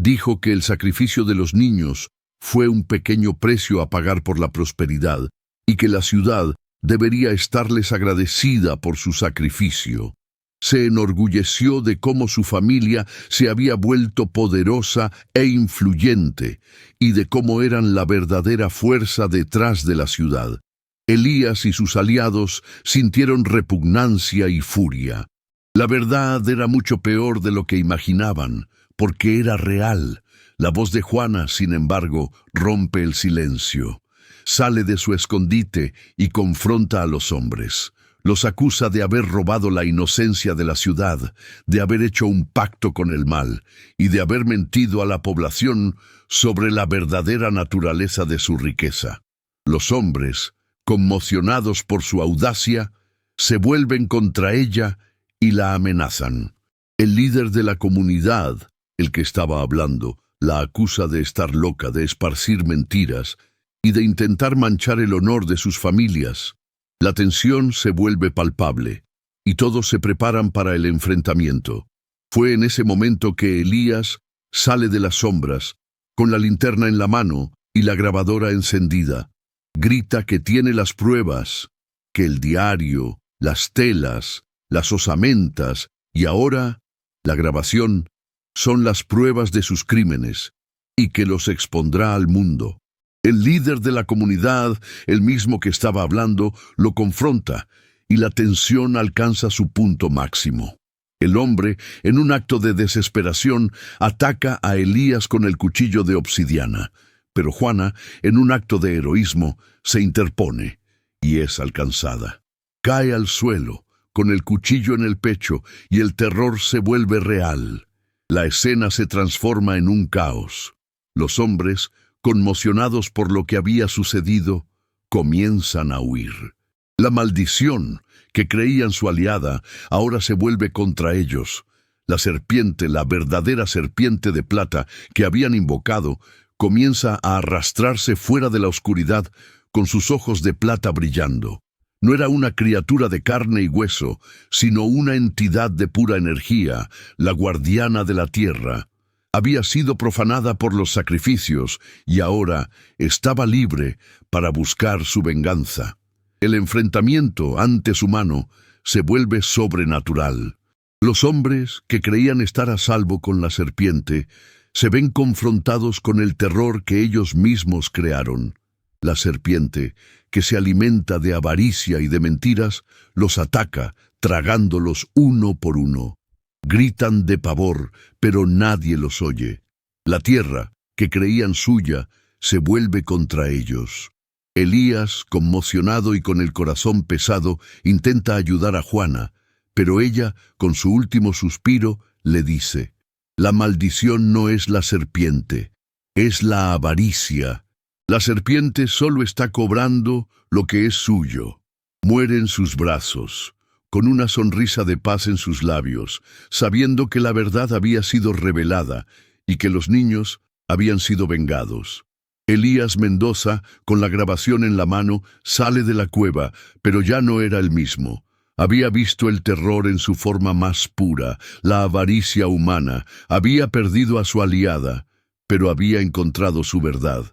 Dijo que el sacrificio de los niños fue un pequeño precio a pagar por la prosperidad y que la ciudad debería estarles agradecida por su sacrificio. Se enorgulleció de cómo su familia se había vuelto poderosa e influyente y de cómo eran la verdadera fuerza detrás de la ciudad. Elías y sus aliados sintieron repugnancia y furia. La verdad era mucho peor de lo que imaginaban, porque era real. La voz de Juana, sin embargo, rompe el silencio. Sale de su escondite y confronta a los hombres. Los acusa de haber robado la inocencia de la ciudad, de haber hecho un pacto con el mal y de haber mentido a la población sobre la verdadera naturaleza de su riqueza. Los hombres, conmocionados por su audacia, se vuelven contra ella y la amenazan. El líder de la comunidad, el que estaba hablando, la acusa de estar loca, de esparcir mentiras y de intentar manchar el honor de sus familias. La tensión se vuelve palpable y todos se preparan para el enfrentamiento. Fue en ese momento que Elías sale de las sombras, con la linterna en la mano y la grabadora encendida. Grita que tiene las pruebas, que el diario, las telas, las osamentas y ahora la grabación son las pruebas de sus crímenes y que los expondrá al mundo. El líder de la comunidad, el mismo que estaba hablando, lo confronta y la tensión alcanza su punto máximo. El hombre, en un acto de desesperación, ataca a Elías con el cuchillo de obsidiana, pero Juana, en un acto de heroísmo, se interpone y es alcanzada. Cae al suelo, con el cuchillo en el pecho, y el terror se vuelve real. La escena se transforma en un caos. Los hombres, conmocionados por lo que había sucedido, comienzan a huir. La maldición, que creían su aliada, ahora se vuelve contra ellos. La serpiente, la verdadera serpiente de plata que habían invocado, comienza a arrastrarse fuera de la oscuridad con sus ojos de plata brillando. No era una criatura de carne y hueso, sino una entidad de pura energía, la guardiana de la tierra. Había sido profanada por los sacrificios y ahora estaba libre para buscar su venganza. El enfrentamiento antes humano se vuelve sobrenatural. Los hombres, que creían estar a salvo con la serpiente, se ven confrontados con el terror que ellos mismos crearon. La serpiente, que se alimenta de avaricia y de mentiras, los ataca, tragándolos uno por uno. Gritan de pavor, pero nadie los oye. La tierra, que creían suya, se vuelve contra ellos. Elías, conmocionado y con el corazón pesado, intenta ayudar a Juana, pero ella, con su último suspiro, le dice: «La maldición no es la serpiente, es la avaricia. La serpiente solo está cobrando lo que es suyo». Muere en sus brazos, con una sonrisa de paz en sus labios, sabiendo que la verdad había sido revelada y que los niños habían sido vengados. Elías Mendoza, con la grabación en la mano, sale de la cueva, pero ya no era el mismo. Había visto el terror en su forma más pura, la avaricia humana. Había perdido a su aliada, pero había encontrado su verdad.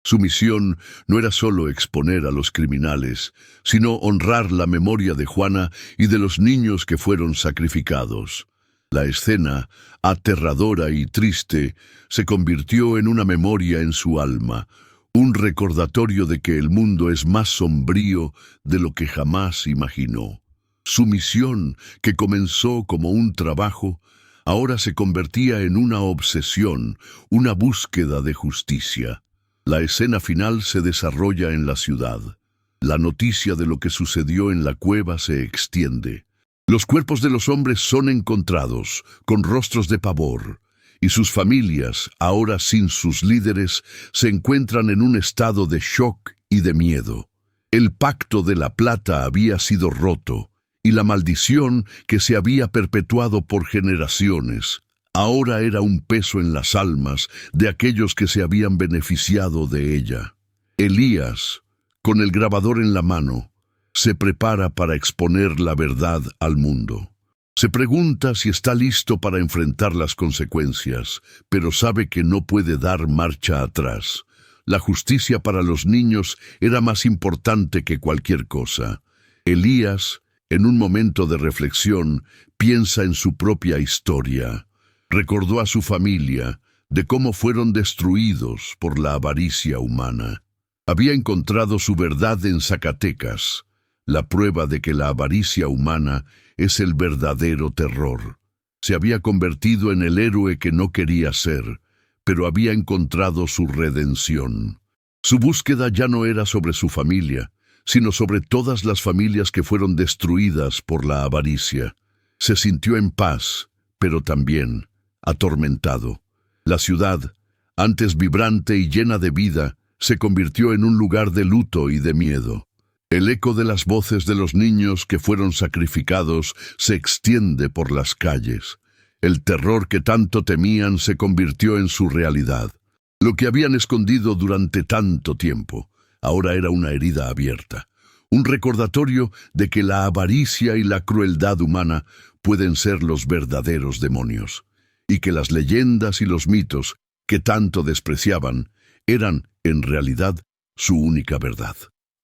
Su misión no era solo exponer a los criminales, sino honrar la memoria de Juana y de los niños que fueron sacrificados. La escena, aterradora y triste, se convirtió en una memoria en su alma, un recordatorio de que el mundo es más sombrío de lo que jamás imaginó. Su misión, que comenzó como un trabajo, ahora se convertía en una obsesión, una búsqueda de justicia. La escena final se desarrolla en la ciudad. La noticia de lo que sucedió en la cueva se extiende. Los cuerpos de los hombres son encontrados, con rostros de pavor, y sus familias, ahora sin sus líderes, se encuentran en un estado de shock y de miedo. El pacto de la plata había sido roto, y la maldición que se había perpetuado por generaciones ahora era un peso en las almas de aquellos que se habían beneficiado de ella. Elías, con el grabador en la mano, se prepara para exponer la verdad al mundo. Se pregunta si está listo para enfrentar las consecuencias, pero sabe que no puede dar marcha atrás. La justicia para los niños era más importante que cualquier cosa. Elías, en un momento de reflexión, piensa en su propia historia. Recordó a su familia, de cómo fueron destruidos por la avaricia humana. Había encontrado su verdad en Zacatecas, la prueba de que la avaricia humana es el verdadero terror. Se había convertido en el héroe que no quería ser, pero había encontrado su redención. Su búsqueda ya no era sobre su familia, sino sobre todas las familias que fueron destruidas por la avaricia. Se sintió en paz, pero también atormentado. La ciudad, antes vibrante y llena de vida, se convirtió en un lugar de luto y de miedo. El eco de las voces de los niños que fueron sacrificados se extiende por las calles. El terror que tanto temían se convirtió en su realidad. Lo que habían escondido durante tanto tiempo, ahora era una herida abierta. Un recordatorio de que la avaricia y la crueldad humana pueden ser los verdaderos demonios, y que las leyendas y los mitos que tanto despreciaban eran, en realidad, su única verdad.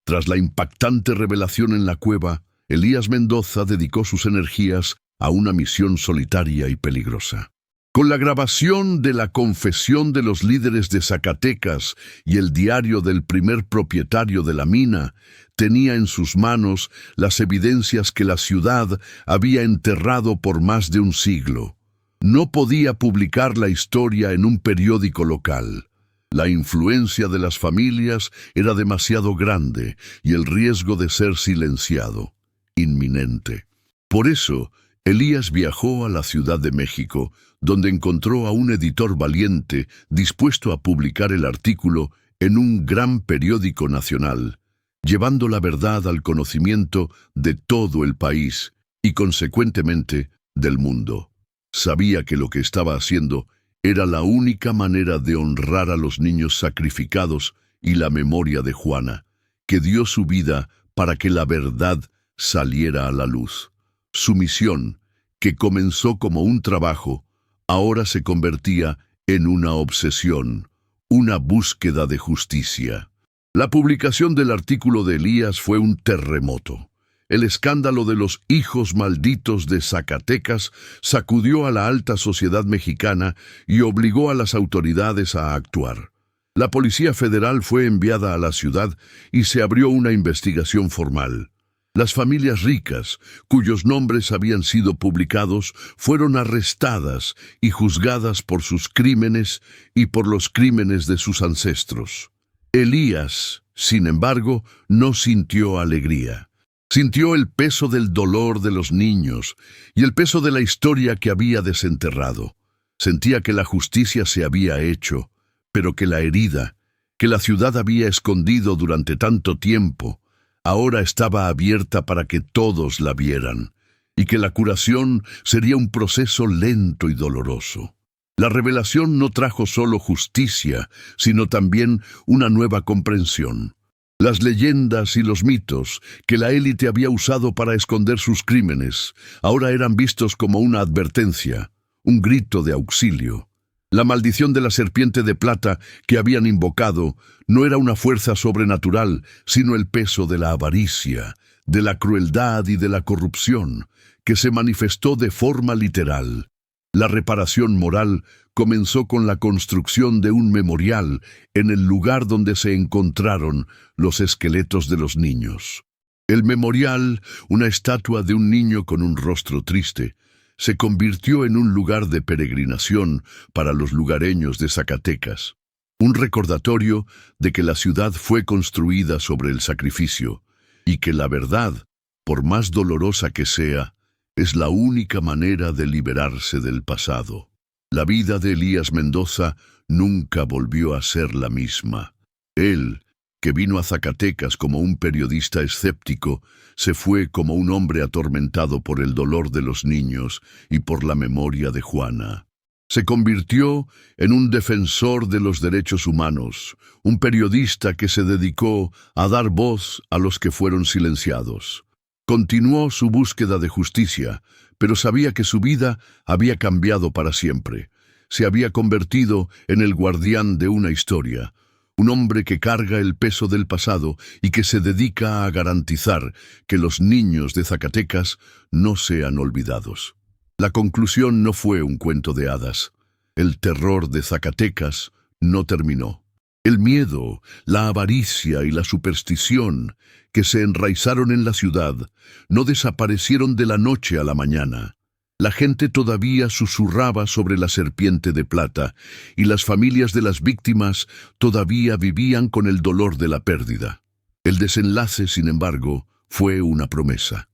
Tras la impactante revelación en la cueva, Elías Mendoza dedicó sus energías a una misión solitaria y peligrosa. Con la grabación de la confesión de los líderes de Zacatecas y el diario del primer propietario de la mina, tenía en sus manos las evidencias que la ciudad había enterrado por más de un siglo. No podía publicar la historia en un periódico local. La influencia de las familias era demasiado grande y el riesgo de ser silenciado, inminente. Por eso, Elías viajó a la Ciudad de México, donde encontró a un editor valiente dispuesto a publicar el artículo en un gran periódico nacional, llevando la verdad al conocimiento de todo el país y, consecuentemente, del mundo. Sabía que lo que estaba haciendo era la única manera de honrar a los niños sacrificados y la memoria de Juana, que dio su vida para que la verdad saliera a la luz. Su misión, que comenzó como un trabajo, ahora se convertía en una obsesión, una búsqueda de justicia. La publicación del artículo de Elías fue un terremoto. El escándalo de los hijos malditos de Zacatecas sacudió a la alta sociedad mexicana y obligó a las autoridades a actuar. La Policía Federal fue enviada a la ciudad y se abrió una investigación formal. Las familias ricas, cuyos nombres habían sido publicados, fueron arrestadas y juzgadas por sus crímenes y por los crímenes de sus ancestros. Elías, sin embargo, no sintió alegría. Sintió el peso del dolor de los niños y el peso de la historia que había desenterrado. Sentía que la justicia se había hecho, pero que la herida, que la ciudad había escondido durante tanto tiempo, ahora estaba abierta para que todos la vieran, y que la curación sería un proceso lento y doloroso. La revelación no trajo solo justicia, sino también una nueva comprensión. Las leyendas y los mitos que la élite había usado para esconder sus crímenes ahora eran vistos como una advertencia, un grito de auxilio. La maldición de la serpiente de plata que habían invocado no era una fuerza sobrenatural, sino el peso de la avaricia, de la crueldad y de la corrupción, que se manifestó de forma literal. La reparación moral comenzó con la construcción de un memorial en el lugar donde se encontraron los esqueletos de los niños. El memorial, una estatua de un niño con un rostro triste, se convirtió en un lugar de peregrinación para los lugareños de Zacatecas, un recordatorio de que la ciudad fue construida sobre el sacrificio y que la verdad, por más dolorosa que sea, es la única manera de liberarse del pasado. La vida de Elías Mendoza nunca volvió a ser la misma. Él, que vino a Zacatecas como un periodista escéptico, se fue como un hombre atormentado por el dolor de los niños y por la memoria de Juana. Se convirtió en un defensor de los derechos humanos, un periodista que se dedicó a dar voz a los que fueron silenciados. Continuó su búsqueda de justicia, pero sabía que su vida había cambiado para siempre. Se había convertido en el guardián de una historia, un hombre que carga el peso del pasado y que se dedica a garantizar que los niños de Zacatecas no sean olvidados. La conclusión no fue un cuento de hadas. El terror de Zacatecas no terminó. El miedo, la avaricia y la superstición que se enraizaron en la ciudad no desaparecieron de la noche a la mañana. La gente todavía susurraba sobre la serpiente de plata y las familias de las víctimas todavía vivían con el dolor de la pérdida. El desenlace, sin embargo, fue una promesa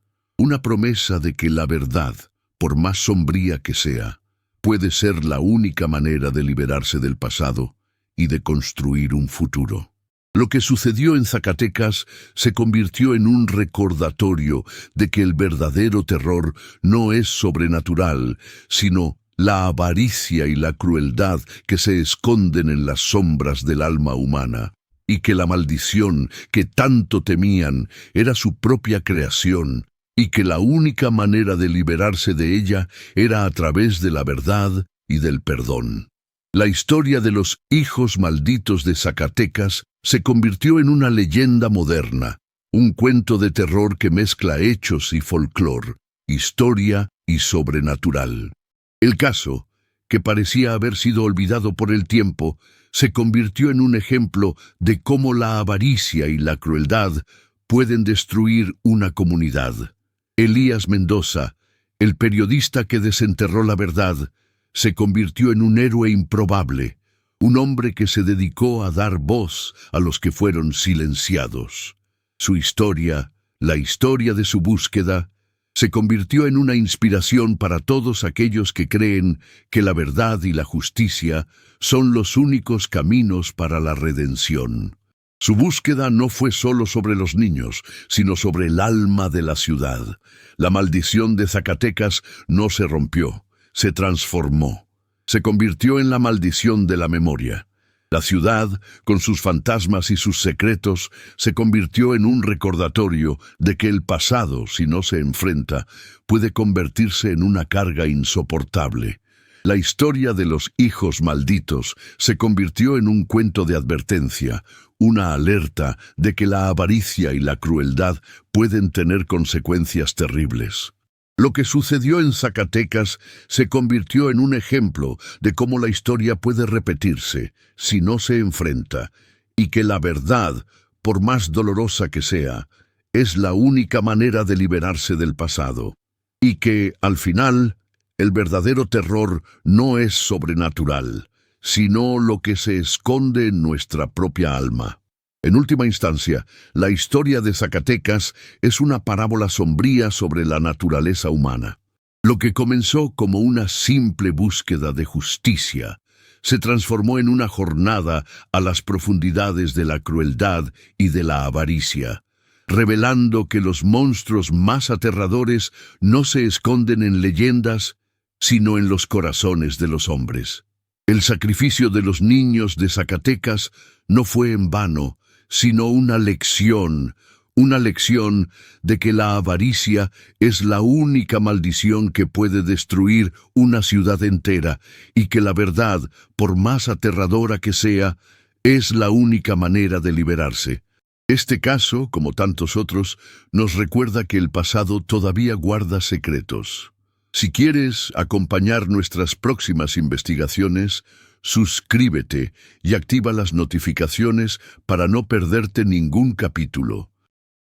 de que la verdad, por más sombría que sea, puede ser la única manera de liberarse del pasado y de construir un futuro. Lo que sucedió en Zacatecas se convirtió en un recordatorio de que el verdadero terror no es sobrenatural, sino la avaricia y la crueldad que se esconden en las sombras del alma humana, y que la maldición que tanto temían era su propia creación, y que la única manera de liberarse de ella era a través de la verdad y del perdón. La historia de los hijos malditos de Zacatecas se convirtió en una leyenda moderna, un cuento de terror que mezcla hechos y folclore, historia y sobrenatural. El caso, que parecía haber sido olvidado por el tiempo, se convirtió en un ejemplo de cómo la avaricia y la crueldad pueden destruir una comunidad. Elías Mendoza, el periodista que desenterró la verdad, se convirtió en un héroe improbable, un hombre que se dedicó a dar voz a los que fueron silenciados. Su historia, la historia de su búsqueda, se convirtió en una inspiración para todos aquellos que creen que la verdad y la justicia son los únicos caminos para la redención. Su búsqueda no fue solo sobre los niños, sino sobre el alma de la ciudad. La maldición de Zacatecas no se rompió, se transformó. Se convirtió en la maldición de la memoria. La ciudad, con sus fantasmas y sus secretos, se convirtió en un recordatorio de que el pasado, si no se enfrenta, puede convertirse en una carga insoportable. La historia de los hijos malditos se convirtió en un cuento de advertencia, una alerta de que la avaricia y la crueldad pueden tener consecuencias terribles. Lo que sucedió en Zacatecas se convirtió en un ejemplo de cómo la historia puede repetirse si no se enfrenta, y que la verdad, por más dolorosa que sea, es la única manera de liberarse del pasado. Y que, al final, el verdadero terror no es sobrenatural, sino lo que se esconde en nuestra propia alma. En última instancia, la historia de Zacatecas es una parábola sombría sobre la naturaleza humana. Lo que comenzó como una simple búsqueda de justicia se transformó en una jornada a las profundidades de la crueldad y de la avaricia, revelando que los monstruos más aterradores no se esconden en leyendas, sino en los corazones de los hombres. El sacrificio de los niños de Zacatecas no fue en vano, sino una lección de que la avaricia es la única maldición que puede destruir una ciudad entera y que la verdad, por más aterradora que sea, es la única manera de liberarse. Este caso, como tantos otros, nos recuerda que el pasado todavía guarda secretos. Si quieres acompañar nuestras próximas investigaciones, suscríbete y activa las notificaciones para no perderte ningún capítulo.